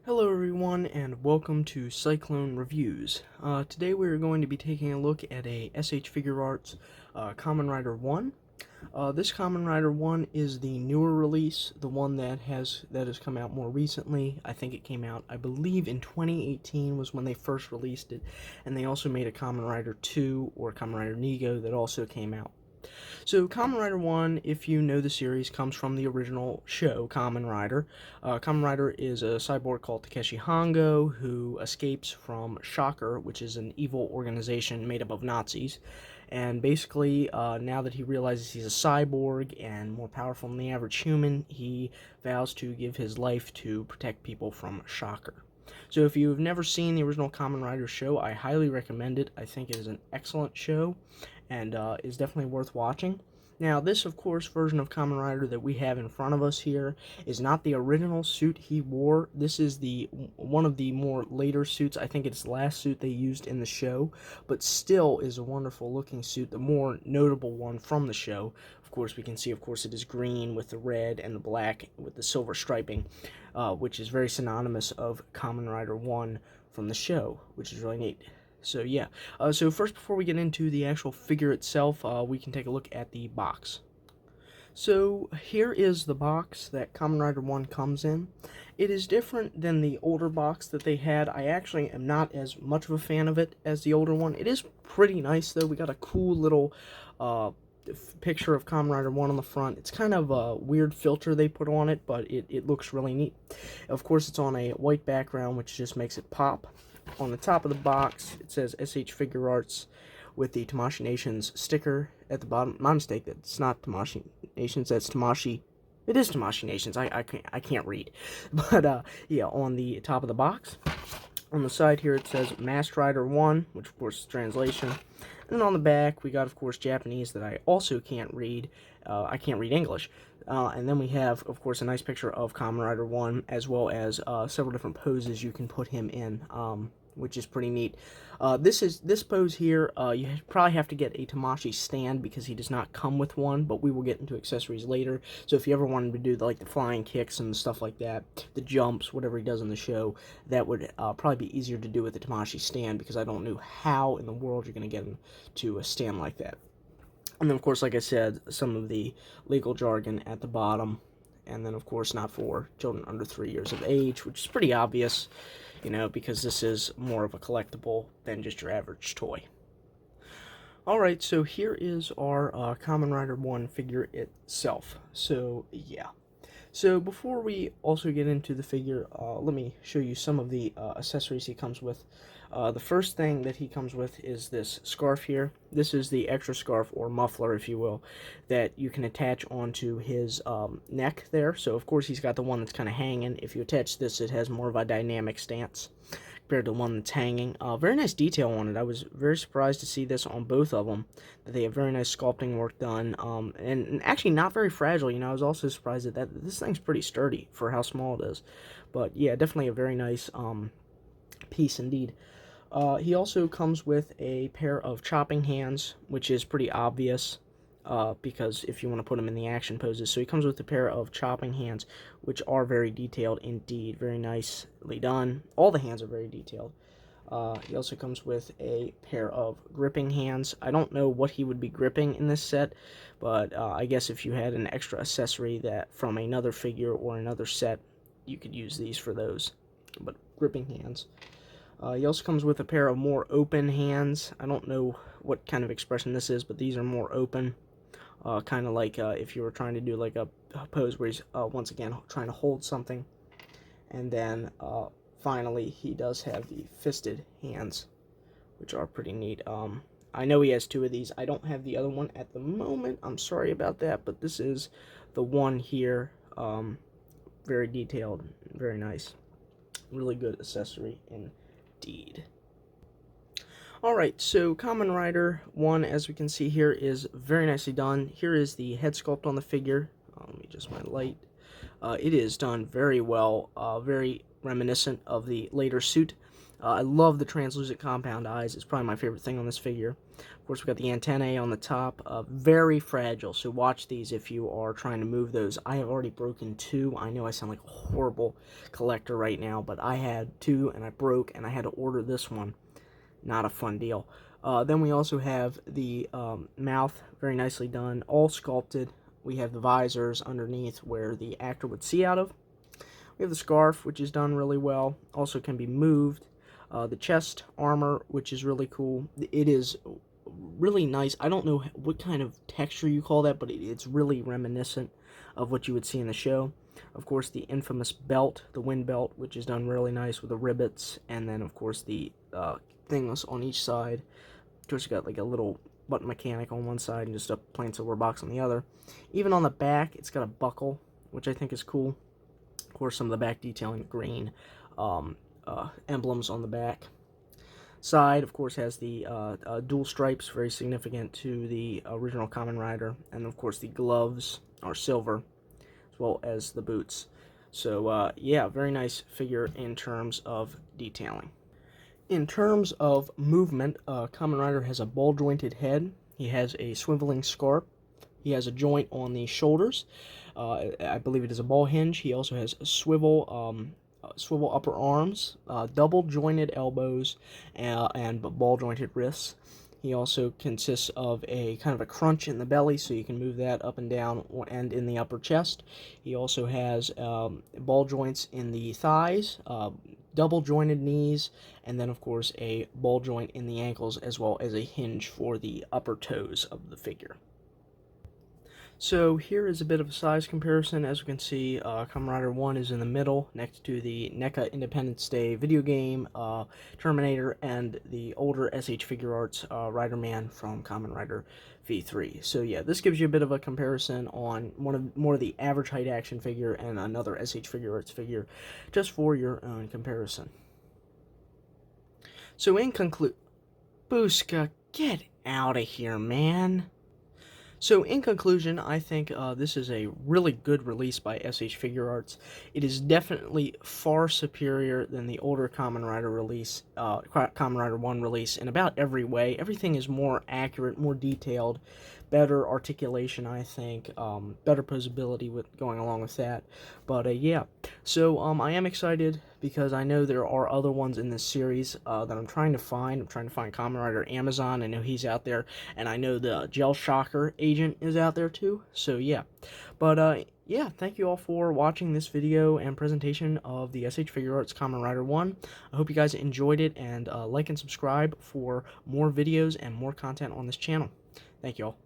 Hello everyone and welcome to Cyclone Reviews. Today we are going to be taking a look at a SH Figurarts Kamen Rider 1. This Kamen Rider 1 is the newer release, the one that has come out more recently. I think it came out, I believe, in 2018 was when they first released it, and they also made a Kamen Rider 2 or Kamen Rider Nego that also came out. So, Kamen Rider 1, if you know the series, comes from the original show, Kamen Rider. Kamen Rider is a cyborg called Takeshi Hongo who escapes from Shocker, which is an evil organization made up of Nazis. And basically, now that he realizes he's a cyborg and more powerful than the average human, he vows to give his life to protect people from Shocker. So if you've never seen the original Kamen Rider show, I highly recommend it. I think it is an excellent show and is definitely worth watching. Now, this, of course, version of Kamen Rider that we have in front of us here is not the original suit he wore. This is one of the more later suits. I think it's the last suit they used in the show, but still is a wonderful looking suit, the more notable one from the show. Of course, we can see, of course, it is green with the red and the black with the silver striping, which is very synonymous of Kamen Rider 1 from the show, which is really neat. So yeah, so first before we get into the actual figure itself, we can take a look at the box. So here is the box that Kamen Rider 1 comes in. It is different than the older box that they had. I actually am not as much of a fan of it as the older one. It is pretty nice though. We got a cool little picture of Kamen Rider 1 on the front. It's kind of a weird filter they put on it, but it looks really neat. Of course, it's on a white background, which just makes it pop. On the top of the box, it says SH Figurarts with the Tamashii Nations sticker at the bottom. My mistake, that's not Tamashii Nations, that's Tamashii. It is Tamashii Nations. I can't read. But yeah, on the top of the box. On the side here it says Masked Rider 1, which of course is translation. And then on the back we got, of course, Japanese that I also can't read. I can't read English. And then we have, of course, a nice picture of Kamen Rider 1, as well as several different poses you can put him in, which is pretty neat. This pose here, you probably have to get a Tamashii stand because he does not come with one, but we will get into accessories later. So if you ever wanted to do the flying kicks and stuff like that, the jumps, whatever he does in the show, that would probably be easier to do with the Tamashii stand, because I don't know how in the world you're going to get him to a stand like that. And then, of course, like I said, some of the legal jargon at the bottom. And then, of course, not for children under 3 years of age, which is pretty obvious, you know, because this is more of a collectible than just your average toy. Alright, so here is our Kamen Rider 1 figure itself. So, yeah. So, before we also get into the figure, let me show you some of the accessories he comes with. The first thing that he comes with is this scarf here. This is the extra scarf, or muffler, if you will, that you can attach onto his neck there. So, of course, he's got the one that's kind of hanging. If you attach this, it has more of a dynamic stance compared to the one that's hanging. Very nice detail on it. I was very surprised to see this on both of them, that they have very nice sculpting work done, and actually not very fragile. You know, I was also surprised that this thing's pretty sturdy for how small it is. But yeah, definitely a very nice piece indeed. He also comes with a pair of chopping hands, which is pretty obvious, because if you want to put him in the action poses. So he comes with a pair of chopping hands, which are very detailed indeed. Very nicely done. All the hands are very detailed. He also comes with a pair of gripping hands. I don't know what he would be gripping in this set, but I guess if you had an extra accessory that from another figure or another set, you could use these for those. But gripping hands. He also comes with a pair of more open hands. I don't know what kind of expression this is, but these are more open. Kind of like if you were trying to do like a pose where he's, once again, trying to hold something. And then, finally, he does have the fisted hands, which are pretty neat. I know he has two of these. I don't have the other one at the moment. I'm sorry about that, but this is the one here. Very detailed, very nice. Really good accessory indeed. Alright, so Kamen Rider 1, as we can see here, is very nicely done. Here is the head sculpt on the figure. Let me adjust my light. It is done very well, very reminiscent of the later suit. I love the translucent compound eyes. It's probably my favorite thing on this figure. Of course, we've got the antennae on the top. Very fragile, so watch these if you are trying to move those. I have already broken 2. I know I sound like a horrible collector right now, but I had 2, and I broke, and I had to order this one. Not a fun deal. Then we also have the mouth, very nicely done, all sculpted. We have the visors underneath where the actor would see out of. We have the scarf, which is done really well. Also can be moved. The chest armor, which is really cool. It is really nice. I don't know what kind of texture you call that, but it's really reminiscent of what you would see in the show. Of course, the infamous belt, the wind belt, which is done really nice with the rivets, and then, of course, the things on each side. Of course, you got like a little button mechanic on one side and just a plain silver box on the other. Even on the back, it's got a buckle, which I think is cool. Of course, some of the back detailing, the green emblems on the back. Side, of course, has the dual stripes, very significant to the original Kamen Rider. And, of course, the gloves are silver, as well as the boots. So, yeah, very nice figure in terms of detailing. In terms of movement, Kamen Rider has a ball-jointed head. He has a swiveling scarf. He has a joint on the shoulders. I believe it is a ball hinge. He also has a swivel upper arms, double-jointed elbows, and ball-jointed wrists. He also consists of a kind of a crunch in the belly, so you can move that up and down, and in the upper chest. He also has ball joints in the thighs, double-jointed knees, and then, of course, a ball joint in the ankles, as well as a hinge for the upper toes of the figure. So here is a bit of a size comparison. As we can see, Kamen Rider 1 is in the middle, next to the NECA Independence Day video game, Terminator, and the older SH Figurarts Rider Man from Kamen Rider V3. So yeah, this gives you a bit of a comparison on more of the average height action figure and another SH Figurarts figure, just for your own comparison. So in conclusion, Booska, get out of here, man. So, in conclusion, I think this is a really good release by SH Figurarts. It is definitely far superior than the older Kamen Rider release, Kamen Rider 1 release, in about every way. Everything is more accurate, more detailed, better articulation, I think, better posability with going along with that. But, yeah. So, I am excited because I know there are other ones in this series that I'm trying to find. I'm trying to find Kamen Rider Amazon. I know he's out there, and I know the Gel Shocker agent is out there too. So, yeah. But, yeah, thank you all for watching this video and presentation of the SH Figurarts Kamen Rider 1. I hope you guys enjoyed it, and like and subscribe for more videos and more content on this channel. Thank you all.